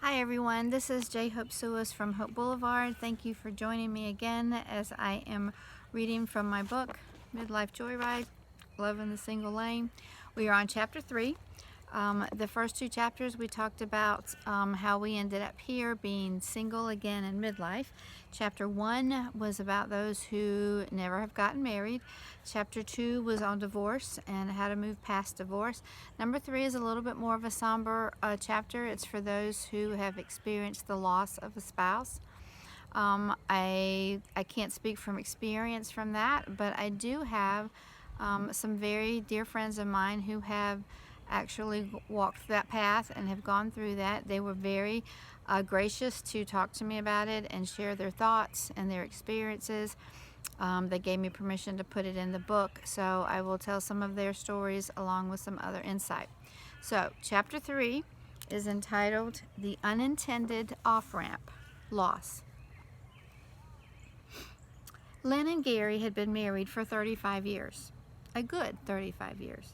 Hi everyone, this is J. Hope Suis from Hope Boulevard. Thank you for joining me again as I am reading from my book, Midlife Joyride, Love in the Single Lane. We are on chapter 3. The first two chapters we talked about how we ended up here being single again in midlife. Chapter 1 was about those who never have gotten married. Chapter 2 was on divorce and how to move past divorce. Number 3 is a little bit more of a somber chapter. It's for those who have experienced the loss of a spouse. I can't speak from experience from that, but I do have some very dear friends of mine who have actually walked that path and have gone through that. They were very gracious to talk to me about it and share their thoughts and their experiences. They gave me permission to put it in the book, so I will tell some of their stories along with some other insight. So, chapter 3 is entitled The Unintended Off-Ramp, Loss. Lynn and Gary had been married for 35 years, a good 35 years.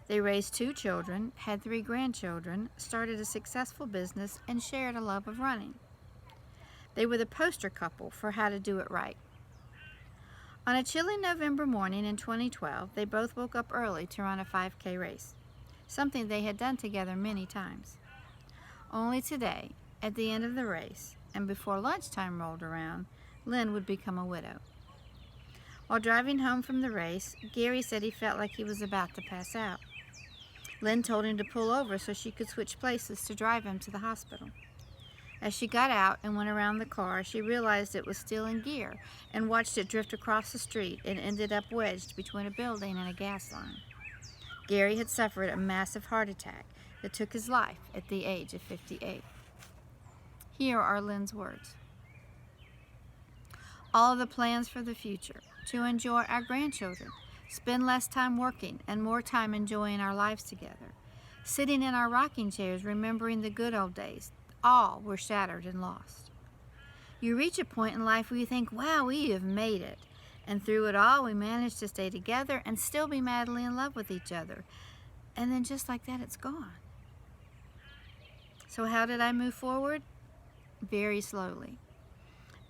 They raised 2 children, had 3 grandchildren, started a successful business, and shared a love of running. They were the poster couple for how to do it right. On a chilly November morning in 2012, they both woke up early to run a 5K race, something they had done together many times. Only today, at the end of the race, and before lunchtime rolled around, Lynn would become a widow. While driving home from the race, Gary said he felt like he was about to pass out. Lynn told him to pull over so she could switch places to drive him to the hospital. As she got out and went around the car, she realized it was still in gear and watched it drift across the street and ended up wedged between a building and a gas line. Gary had suffered a massive heart attack that took his life at the age of 58. Here are Lynn's words. All of the plans for the future, to enjoy our grandchildren, spend less time working and more time enjoying our lives together. Sitting in our rocking chairs, remembering the good old days, all were shattered and lost. You reach a point in life where you think, wow, we have made it. And through it all, we managed to stay together and still be madly in love with each other. And then just like that, it's gone. So how did I move forward? Very slowly.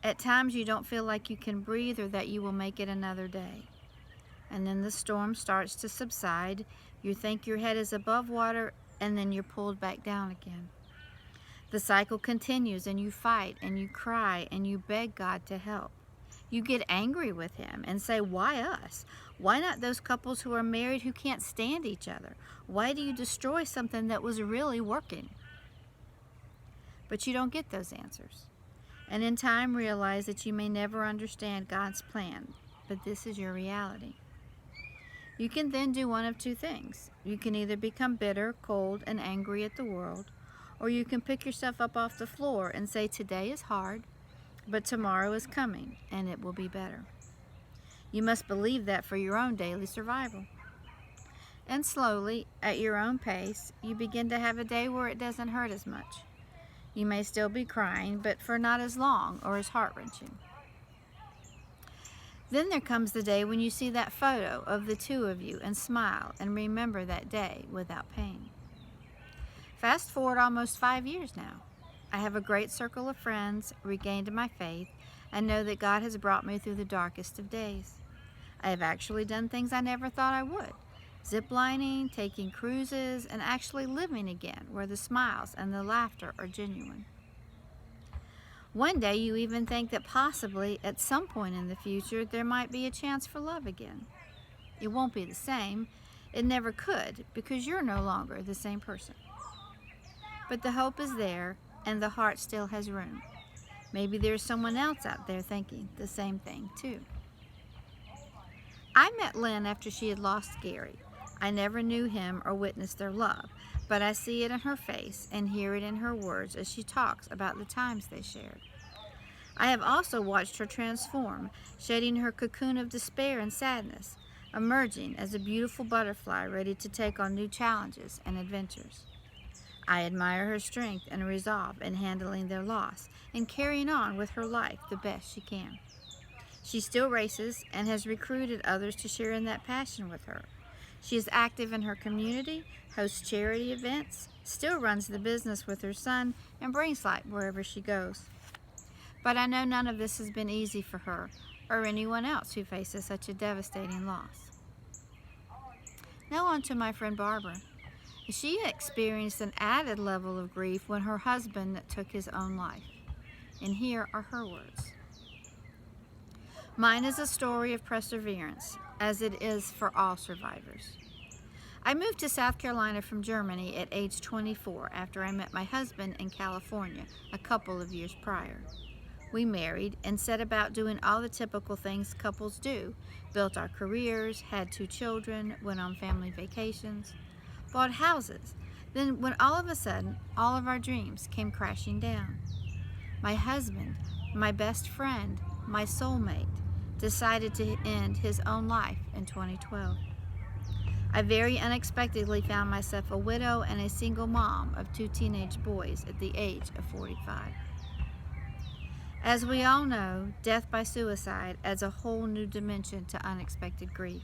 At times you don't feel like you can breathe or that you will make it another day. And then the storm starts to subside. You think your head is above water, and then you're pulled back down again. The cycle continues, and you fight, and you cry, and you beg God to help. You get angry with Him and say, why us? Why not those couples who are married who can't stand each other? Why do you destroy something that was really working? But you don't get those answers. And in time realize that you may never understand God's plan, but this is your reality. You can then do one of 2 things. You can either become bitter, cold, and angry at the world, or you can pick yourself up off the floor and say, today is hard, but tomorrow is coming, and it will be better. You must believe that for your own daily survival. And slowly, at your own pace, you begin to have a day where it doesn't hurt as much. You may still be crying, but for not as long or as heart-wrenching. Then there comes the day when you see that photo of the 2 of you and smile and remember that day without pain. Fast forward almost 5 years now. I have a great circle of friends, regained my faith, and know that God has brought me through the darkest of days. I have actually done things I never thought I would. Ziplining, taking cruises, and actually living again where the smiles and the laughter are genuine. One day you even think that possibly at some point in the future there might be a chance for love again. It won't be the same. It never could because you're no longer the same person. But the hope is there and the heart still has room. Maybe there's someone else out there thinking the same thing too. I met Lynn after she had lost Gary. I never knew him or witnessed their love, but I see it in her face and hear it in her words as she talks about the times they shared. I have also watched her transform, shedding her cocoon of despair and sadness, emerging as a beautiful butterfly ready to take on new challenges and adventures. I admire her strength and resolve in handling their loss and carrying on with her life the best she can. She still races and has recruited others to share in that passion with her. She is active in her community, hosts charity events, still runs the business with her son, and brings light wherever she goes. But I know none of this has been easy for her or anyone else who faces such a devastating loss. Now on to my friend Barbara. She experienced an added level of grief when her husband took his own life. And here are her words. Mine is a story of perseverance, as it is for all survivors. I moved to South Carolina from Germany at age 24 after I met my husband in California a couple of years prior. We married and set about doing all the typical things couples do, built our careers, had 2 children, went on family vacations, bought houses. Then when all of a sudden, all of our dreams came crashing down. My husband, my best friend, my soulmate, decided to end his own life in 2012. I very unexpectedly found myself a widow and a single mom of 2 teenage boys at the age of 45. As we all know, death by suicide adds a whole new dimension to unexpected grief.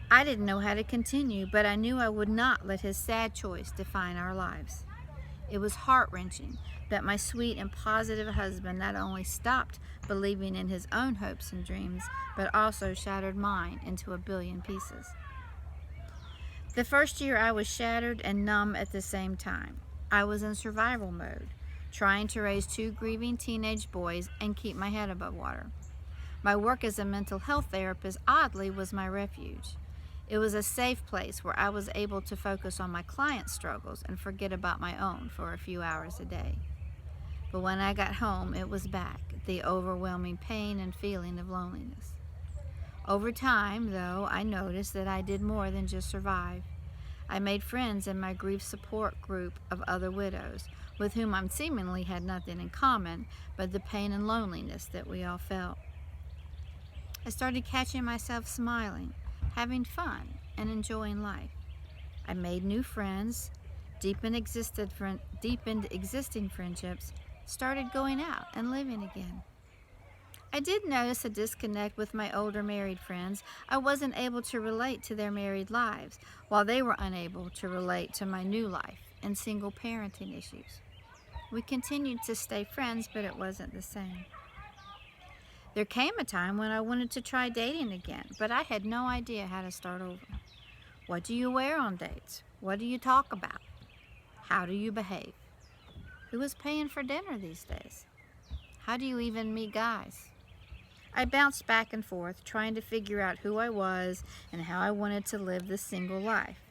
I didn't know how to continue, but I knew I would not let his sad choice define our lives. It was heart-wrenching that my sweet and positive husband not only stopped believing in his own hopes and dreams, but also shattered mine into a billion pieces. The first year I was shattered and numb at the same time. I was in survival mode, trying to raise 2 grieving teenage boys and keep my head above water. My work as a mental health therapist, oddly, was my refuge. It was a safe place where I was able to focus on my clients' struggles and forget about my own for a few hours a day. But when I got home, it was back, the overwhelming pain and feeling of loneliness. Over time, though, I noticed that I did more than just survive. I made friends in my grief support group of other widows, with whom I seemingly had nothing in common but the pain and loneliness that we all felt. I started catching myself smiling, having fun, and enjoying life. I made new friends, deepened existing friendships, started going out and living again. I did notice a disconnect with my older married friends. I wasn't able to relate to their married lives, while they were unable to relate to my new life and single parenting issues. We continued to stay friends, but it wasn't the same. There came a time when I wanted to try dating again, but I had no idea how to start over. What do you wear on dates? What do you talk about? How do you behave? Who is paying for dinner these days? How do you even meet guys? I bounced back and forth, trying to figure out who I was and how I wanted to live this single life.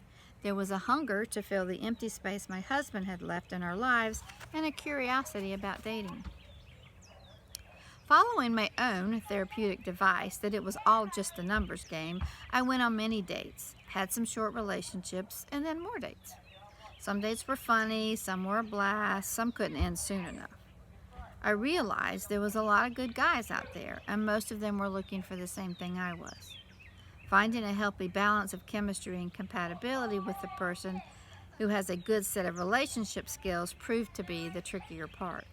There was a hunger to fill the empty space my husband had left in our lives and a curiosity about dating. Following my own therapeutic device that it was all just a numbers game, I went on many dates, had some short relationships, and then more dates. Some dates were funny, some were a blast, some couldn't end soon enough. I realized there was a lot of good guys out there, and most of them were looking for the same thing I was. Finding a healthy balance of chemistry and compatibility with a person who has a good set of relationship skills proved to be the trickier part.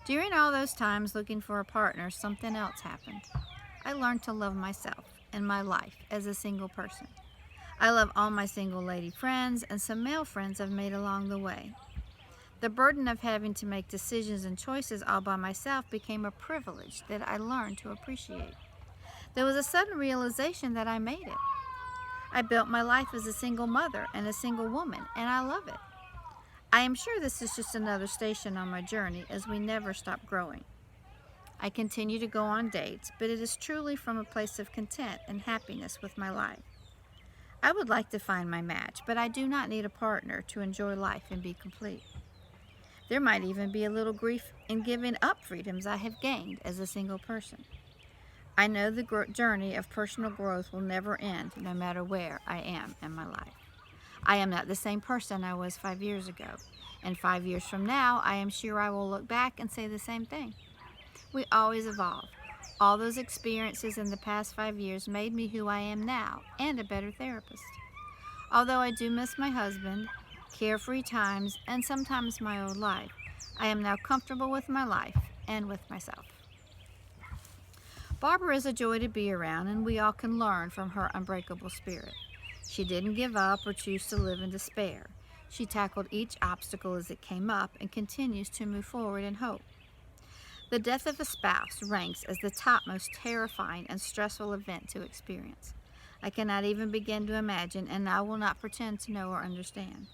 During all those times looking for a partner, something else happened. I learned to love myself and my life as a single person. I love all my single lady friends and some male friends I've made along the way. The burden of having to make decisions and choices all by myself became a privilege that I learned to appreciate. There was a sudden realization that I made it. I built my life as a single mother and a single woman, and I love it. I am sure this is just another station on my journey as we never stop growing. I continue to go on dates, but it is truly from a place of content and happiness with my life. I would like to find my match, but I do not need a partner to enjoy life and be complete. There might even be a little grief in giving up freedoms I have gained as a single person. I know the journey of personal growth will never end, no matter where I am in my life. I am not the same person I was 5 years ago, and 5 years from now, I am sure I will look back and say the same thing. We always evolve. All those experiences in the past 5 years made me who I am now, and a better therapist. Although I do miss my husband, carefree times, and sometimes my old life, I am now comfortable with my life and with myself. Barbara is a joy to be around, and we all can learn from her unbreakable spirit. She didn't give up or choose to live in despair. She tackled each obstacle as it came up and continues to move forward in hope. The death of a spouse ranks as the top most terrifying and stressful event to experience. I cannot even begin to imagine, and I will not pretend to know or understand.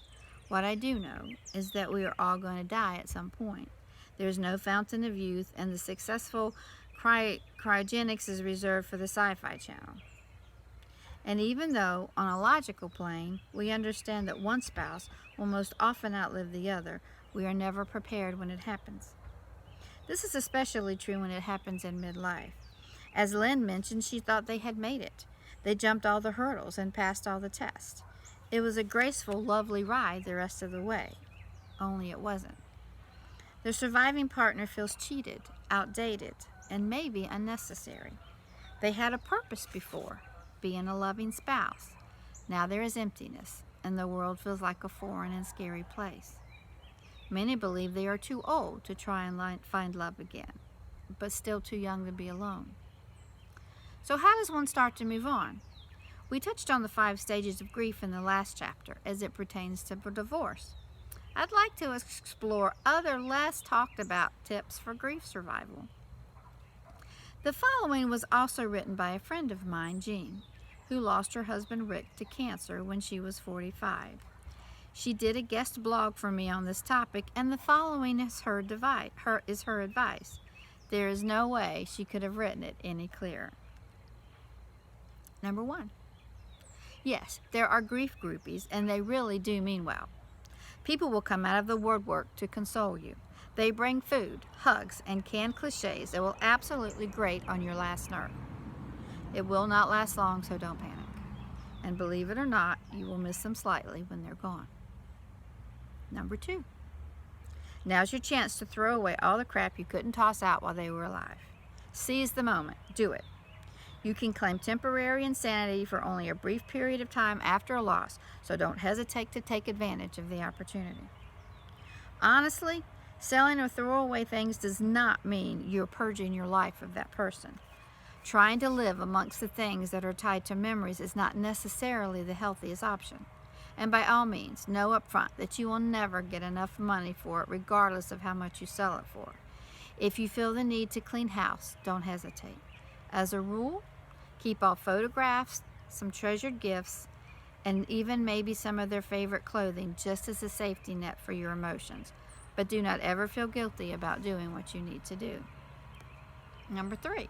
What I do know is that we are all going to die at some point. There is no fountain of youth, and the successful cryogenics is reserved for the Sci-Fi Channel. And even though, on a logical plane, we understand that one spouse will most often outlive the other, we are never prepared when it happens. This is especially true when it happens in midlife. As Lynn mentioned, she thought they had made it. They jumped all the hurdles and passed all the tests. It was a graceful, lovely ride the rest of the way. Only it wasn't. Their surviving partner feels cheated, outdated, and maybe unnecessary. They had a purpose before, being a loving spouse. Now there is emptiness, and the world feels like a foreign and scary place. Many believe they are too old to try and find love again, but still too young to be alone. So how does one start to move on? We touched on the 5 stages of grief in the last chapter as it pertains to divorce. I'd like to explore other less talked about tips for grief survival. The following was also written by a friend of mine, Jean, who lost her husband Rick to cancer when she was 45. She did a guest blog for me on this topic, and the following is her advice. There is no way she could have written it any clearer. Number 1. Yes, there are grief groupies, and they really do mean well. People will come out of the woodwork to console you. They bring food, hugs, and canned cliches that will absolutely grate on your last nerve. It will not last long, so don't panic. And believe it or not, you will miss them slightly when they're gone. Number 2. Now's your chance to throw away all the crap you couldn't toss out while they were alive. Seize the moment. Do it. You can claim temporary insanity for only a brief period of time after a loss, so don't hesitate to take advantage of the opportunity. Honestly, selling or throwing away things does not mean you're purging your life of that person. Trying to live amongst the things that are tied to memories is not necessarily the healthiest option. And by all means, know up front that you will never get enough money for it regardless of how much you sell it for. If you feel the need to clean house, don't hesitate. As a rule, keep all photographs, some treasured gifts, and even maybe some of their favorite clothing just as a safety net for your emotions. But do not ever feel guilty about doing what you need to do. Number 3,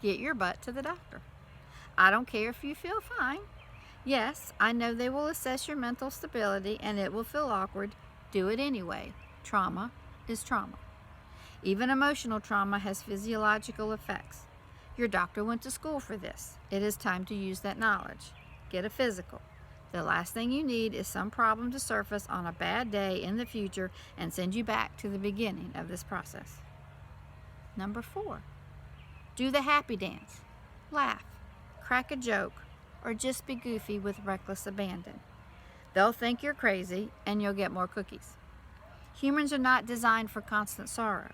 get your butt to the doctor. I don't care if you feel fine. Yes, I know they will assess your mental stability and it will feel awkward. Do it anyway. Trauma is trauma. Even emotional trauma has physiological effects. Your doctor went to school for this. It is time to use that knowledge. Get a physical. The last thing you need is some problem to surface on a bad day in the future and send you back to the beginning of this process. Number 4, do the happy dance. Laugh, crack a joke, or just be goofy with reckless abandon. They'll think you're crazy and you'll get more cookies. Humans are not designed for constant sorrow.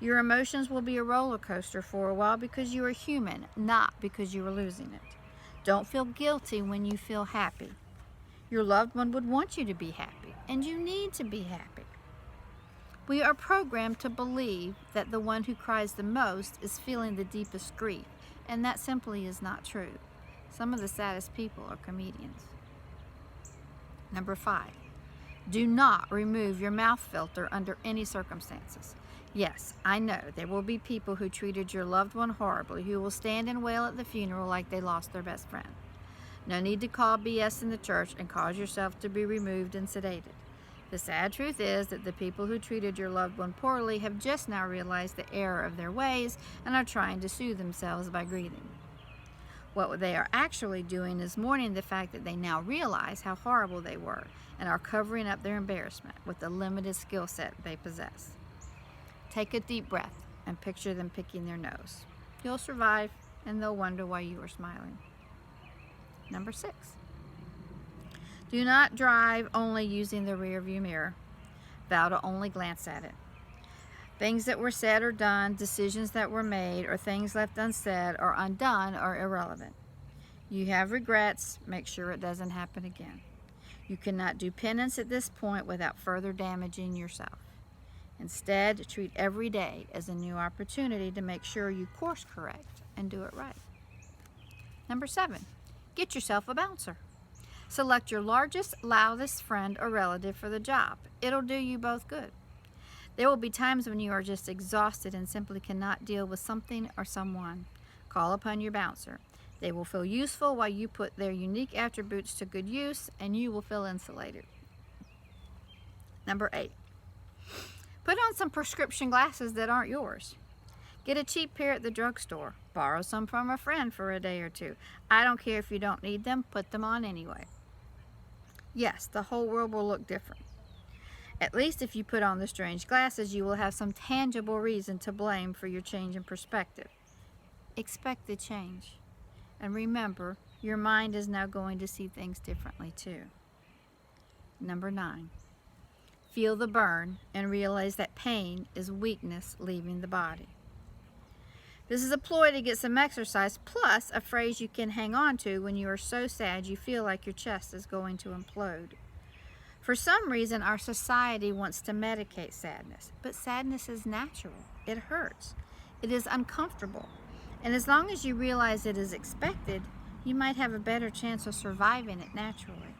Your emotions will be a roller coaster for a while because you are human, not because you are losing it. Don't feel guilty when you feel happy. Your loved one would want you to be happy, and you need to be happy. We are programmed to believe that the one who cries the most is feeling the deepest grief, and that simply is not true. Some of the saddest people are comedians. Number 5, do not remove your mouth filter under any circumstances. Yes, I know there will be people who treated your loved one horribly who will stand and wail at the funeral like they lost their best friend. No need to call BS in the church and cause yourself to be removed and sedated. The sad truth is that the people who treated your loved one poorly have just now realized the error of their ways and are trying to soothe themselves by grieving. What they are actually doing is mourning the fact that they now realize how horrible they were and are covering up their embarrassment with the limited skill set they possess. Take a deep breath and picture them picking their nose. You'll survive, and they'll wonder why you are smiling. Number 6, do not drive only using the rear view mirror. Vow to only glance at it. Things that were said or done, decisions that were made, or things left unsaid or undone are irrelevant. You have regrets, make sure it doesn't happen again. You cannot do penance at this point without further damaging yourself. Instead, treat every day as a new opportunity to make sure you course correct and do it right. Number 7, get yourself a bouncer. Select your largest, loudest friend or relative for the job. It'll do you both good. There will be times when you are just exhausted and simply cannot deal with something or someone. Call upon your bouncer. They will feel useful while you put their unique attributes to good use, and you will feel insulated. Number 8, put on some prescription glasses that aren't yours. Get a cheap pair at the drugstore. Borrow some from a friend for a day or two. I don't care if you don't need them, put them on anyway. Yes, the whole world will look different. At least if you put on the strange glasses, you will have some tangible reason to blame for your change in perspective. Expect the change. And remember, your mind is now going to see things differently too. Number 9, feel the burn and realize that pain is weakness leaving the body. This is a ploy to get some exercise, plus a phrase you can hang on to when you are so sad you feel like your chest is going to implode. For some reason, our society wants to medicate sadness, but sadness is natural. It hurts. It is uncomfortable. And as long as you realize it is expected, you might have a better chance of surviving it naturally.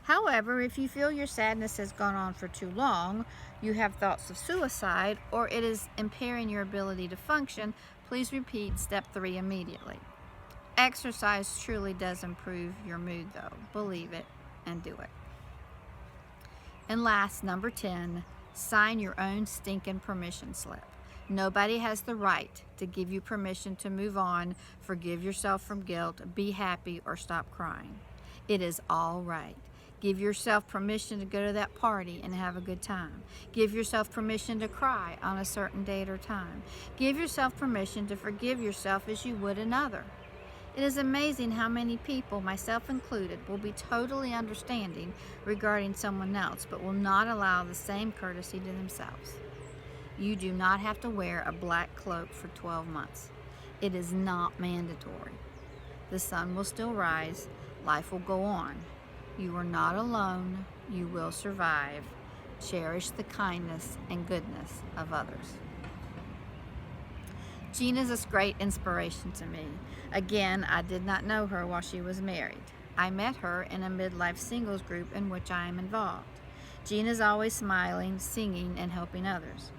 However, if you feel your sadness has gone on for too long, you have thoughts of suicide, or it is impairing your ability to function, please repeat step 3 immediately. Exercise truly does improve your mood though. Believe it and do it. And last, number 10, sign your own stinking permission slip. Nobody has the right to give you permission to move on, forgive yourself from guilt, be happy, or stop crying. It is all right. Give yourself permission to go to that party and have a good time. Give yourself permission to cry on a certain date or time. Give yourself permission to forgive yourself as you would another. It is amazing how many people, myself included, will be totally understanding regarding someone else, but will not allow the same courtesy to themselves. You do not have to wear a black cloak for 12 months. It is not mandatory. The sun will still rise. Life will go on. You are not alone. You will survive. Cherish the kindness and goodness of others. Jean is a great inspiration to me. Again, I did not know her while she was married. I met her in a midlife singles group in which I am involved. Jean is always smiling, singing, and helping others.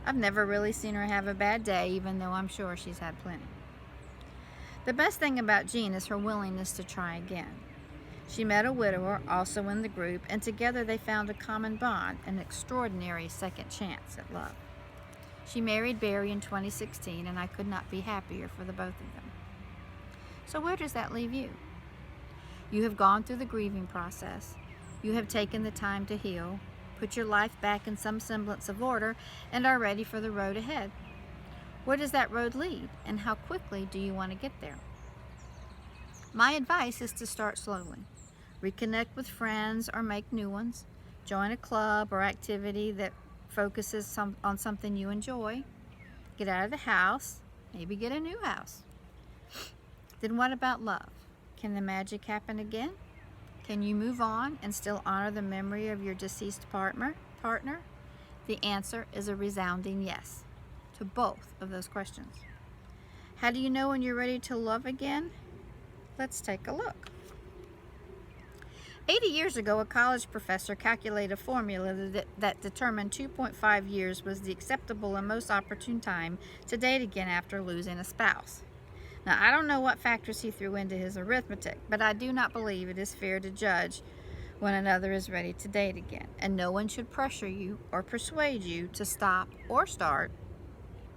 I've never really seen her have a bad day, even though I'm sure she's had plenty. The best thing about Jean is her willingness to try again. She met a widower, also in the group, and together they found a common bond, an extraordinary second chance at love. She married Barry in 2016, and I could not be happier for the both of them. So where does that leave you? You have gone through the grieving process. You have taken the time to heal, put your life back in some semblance of order, and are ready for the road ahead. Where does that road lead, and how quickly do you want to get there? My advice is to start slowly. Reconnect with friends or make new ones. Join a club or activity that focuses on something you enjoy. Get out of the house, maybe get a new house. Then what about love? Can the magic happen again? Can you move on and still honor the memory of your deceased partner? The answer is a resounding yes to both of those questions. How do you know when you're ready to love again? Let's take a look. 80 years ago, a college professor calculated a formula that determined 2.5 years was the acceptable and most opportune time to date again after losing a spouse. Now, I don't know what factors he threw into his arithmetic, but I do not believe it is fair to judge when another is ready to date again, and no one should pressure you or persuade you to stop or start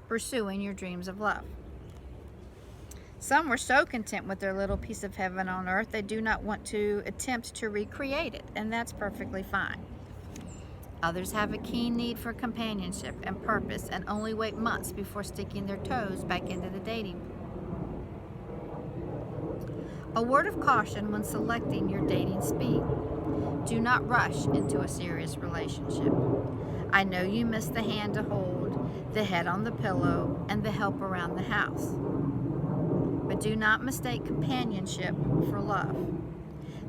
pursuing your dreams of love. Some were so content with their little piece of heaven on earth they do not want to attempt to recreate it, and that's perfectly fine. Others have a keen need for companionship and purpose and only wait months before sticking their toes back into the dating pool. A word of caution when selecting your dating speed. Do not rush into a serious relationship. I know you miss the hand to hold, the head on the pillow, and the help around the house. But do not mistake companionship for love.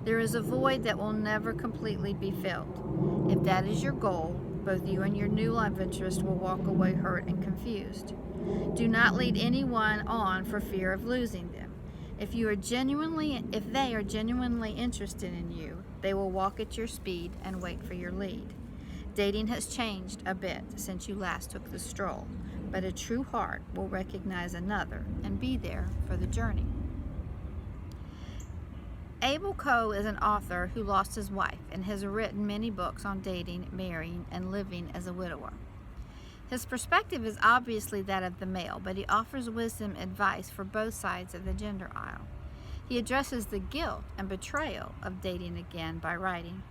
There is a void that will never completely be filled. If that is your goal, both you and your new love interest will walk away hurt and confused. Do not lead anyone on for fear of losing them. If they are genuinely interested in you, they will walk at your speed and wait for your lead. Dating has changed a bit since you last took the stroll, but a true heart will recognize another and be there for the journey. Abel Coe is an author who lost his wife and has written many books on dating, marrying, and living as a widower. His perspective is obviously that of the male, but he offers wisdom advice for both sides of the gender aisle. He addresses the guilt and betrayal of dating again by writing,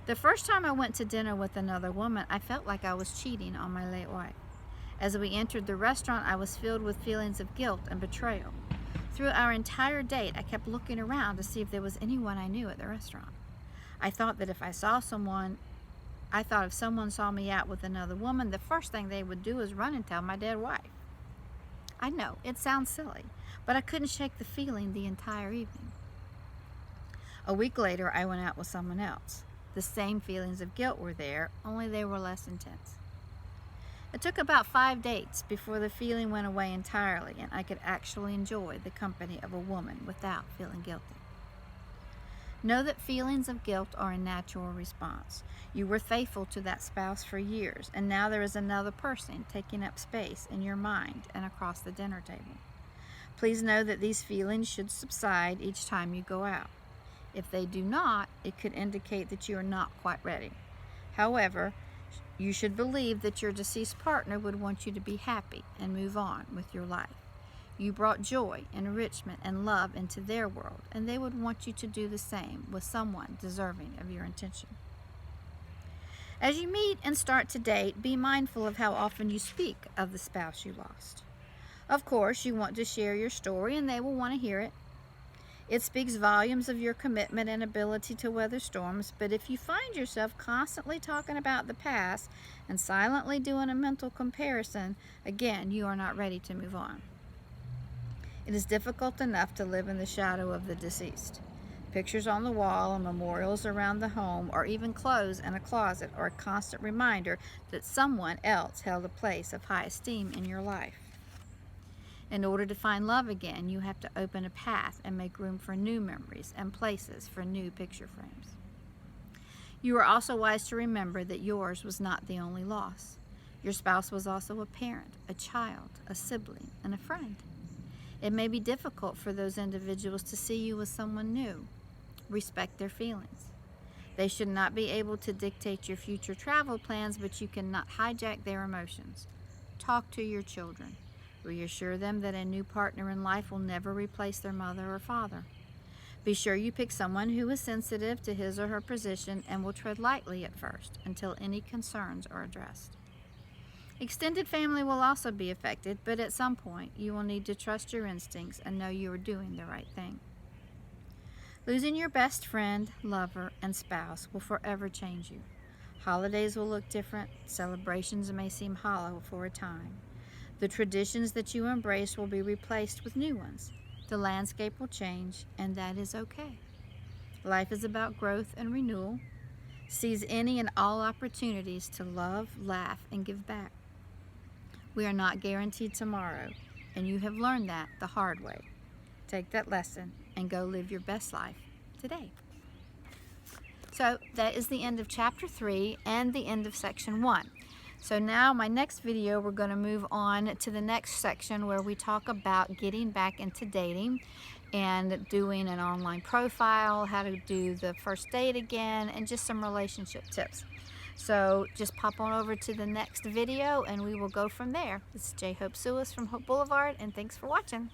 "The first time I went to dinner with another woman, I felt like I was cheating on my late wife. As we entered the restaurant, I was filled with feelings of guilt and betrayal. Through our entire date, I kept looking around to see if there was anyone I knew at the restaurant. I thought if someone saw me out with another woman, the first thing they would do is run and tell my dead wife. I know, it sounds silly, but I couldn't shake the feeling the entire evening. A week later, I went out with someone else. The same feelings of guilt were there, only they were less intense. It took about 5 dates before the feeling went away entirely and I could actually enjoy the company of a woman without feeling guilty." Know that feelings of guilt are a natural response. You were faithful to that spouse for years, and now there is another person taking up space in your mind and across the dinner table. Please know that these feelings should subside each time you go out. If they do not, it could indicate that you are not quite ready. However, you should believe that your deceased partner would want you to be happy and move on with your life. You brought joy, enrichment, and love into their world, and they would want you to do the same with someone deserving of your attention. As you meet and start to date, be mindful of how often you speak of the spouse you lost. Of course, you want to share your story, and they will want to hear it. It speaks volumes of your commitment and ability to weather storms, but if you find yourself constantly talking about the past and silently doing a mental comparison, again, you are not ready to move on. It is difficult enough to live in the shadow of the deceased. Pictures on the wall and memorials around the home, or even clothes in a closet, are a constant reminder that someone else held a place of high esteem in your life. In order to find love again, you have to open a path and make room for new memories and places for new picture frames. You are also wise to remember that yours was not the only loss. Your spouse was also a parent, a child, a sibling, and a friend. It may be difficult for those individuals to see you as someone new. Respect their feelings. They should not be able to dictate your future travel plans, but you cannot hijack their emotions. Talk to your children. Reassure them that a new partner in life will never replace their mother or father. Be sure you pick someone who is sensitive to his or her position and will tread lightly at first until any concerns are addressed. Extended family will also be affected, but at some point you will need to trust your instincts and know you are doing the right thing. Losing your best friend, lover, and spouse will forever change you. Holidays will look different. Celebrations may seem hollow for a time. The traditions that you embrace will be replaced with new ones. The landscape will change, and that is okay. Life is about growth and renewal. Seize any and all opportunities to love, laugh, and give back. We are not guaranteed tomorrow, and you have learned that the hard way. Take that lesson and go live your best life today. So that is the end of Chapter 3 and the end of Section 1. So now my next video, we're going to move on to the next section where we talk about getting back into dating and doing an online profile, how to do the first date again, and just some relationship tips. So just pop on over to the next video and we will go from there. This is J. Hope Suis from Hope Boulevard, and thanks for watching.